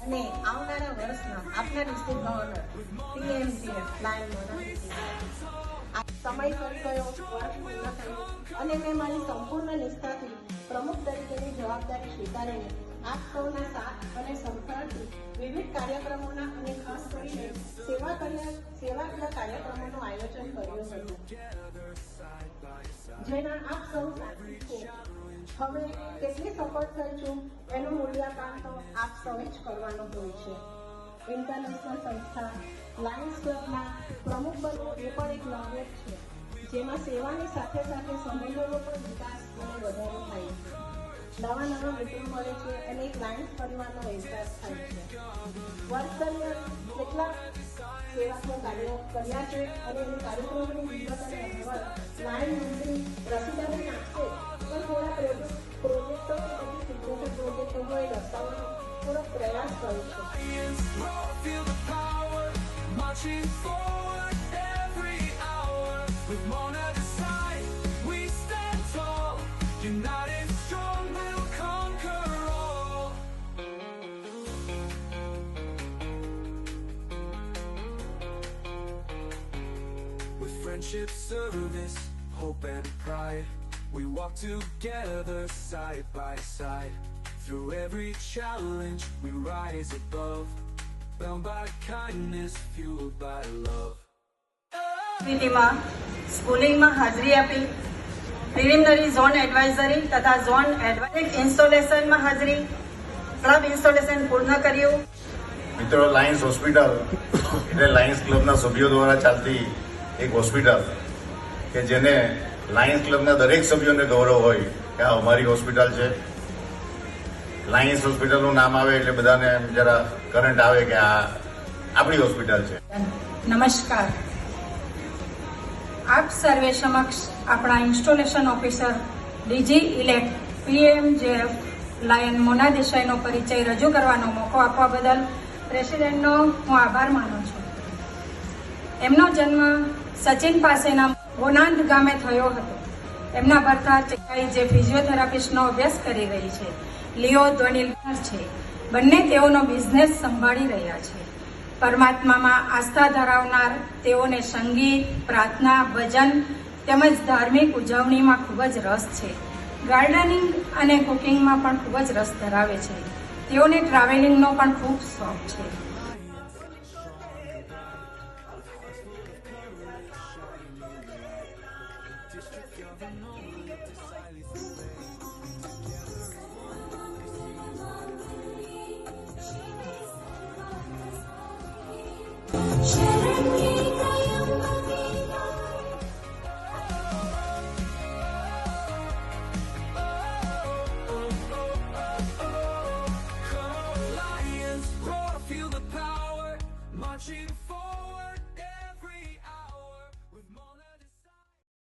અને આવનારા વર્ષમાં આપના district governor PMGF lion Monalisa સમયસર થયો, વર્ષ પૂર્ણ થયું અને મેં મારી સંપૂર્ણ નિષ્ઠાથી પ્રમુખ તરીકેની જવાબદારી સ્વીકારીને આપ સૌના સાથ અને સહકારથી વિવિધ કાર્યક્રમોના અને ખાસ કરીને સેવાકીય કાર્યક્રમોનું આયોજન કર્યું હતું, જેના આપ સૌ સાક્ષી છો. હવે કેટલી સફળ થઈ છું એનું મૂલ્યાંકન તો આપ સૌએ જ કરવાનું હોય છે. ઇન્ટરનેશનલ સંસ્થા લાયન્સ ક્લબના પ્રમુખ બનવું એ પણ એક લાભ છે, જેમાં સેવાની સાથે સાથે સંબંધોનો પણ વિકાસ અને વધારો થાય છે. નવા મિત્રો મળે છે અને એક લાયન્સ પરિવારનો અહેસાસ થાય છે. વર્ષ દરમિયાન કેટલાક સેવાકીય કાર્યો કર્યા છે અને એ કાર્યક્રમોની વિગત અને અહેવાલ લાયન મંત્રી રસીદાબેન આપશે, પણ થોડા પ્રોજેક્ટો કે પછી સિગ્નેચર પ્રોજેક્ટો હોય દર્શાવવાનો થોડો પ્રયાસ કર્યો With friendship, service, hope and pride, we walk together side by side. Through every challenge, we rise above, bound by kindness, fueled by love. સ્કૂલિંગમાં હાજરી આપી, પ્રિલિમિનરી ઝોન એડવાઇઝરી તથા ઝોન એડવાઇઝરી ઇન્સ્ટોલેશનમાં હાજરી, ક્લબ ઇન્સ્ટોલેશન પૂર્ણ કર્યું. મિત્રો, Lions hospital એટલે Lions ક્લબના સભ્યો દ્વારા ચાલતી એક હોસ્પિટલ કે જેને લાયન્સ ક્લબના દરેક સભ્યોને ગૌરવ હોય કે આ અમારી હોસ્પિટલ છે. લાયન્સ હોસ્પિટલનું નામ આવે એટલે બધાને જરા કરંટ આવે કે આ આપણી હોસ્પિટલ છે. નમસ્કાર. આપ સર્વે સમક્ષ આપણા installation officer DG elect PMJF lion Mona દેસાઈનો પરિચય રજૂ કરવાનો મોકો આપવા બદલ પ્રેસિડેન્ટનો હું આભાર માનું છું. એમનો જન્મ સચિન પાસેના ગોનાંદ ગામે થયો હતો. એમના ભરતા ચકાઈ જે ફિઝિયોથેરાપિસ્ટનો અભ્યાસ કરી રહી છે, લિયો ધ્વનિલકર છે. બંને તેઓનો બિઝનેસ સંભાળી રહ્યા છે. પરમાત્મામાં આસ્થા ધરાવનાર તેઓને સંગીત, પ્રાર્થના, ભજન તેમજ ધાર્મિક ઉજવણીમાં ખૂબ જ રસ છે. ગાર્ડનિંગ અને કુકિંગમાં પણ ખૂબ જ રસ ધરાવે છે. તેઓને ટ્રાવેલિંગનો પણ ખૂબ શોખ છે. Marching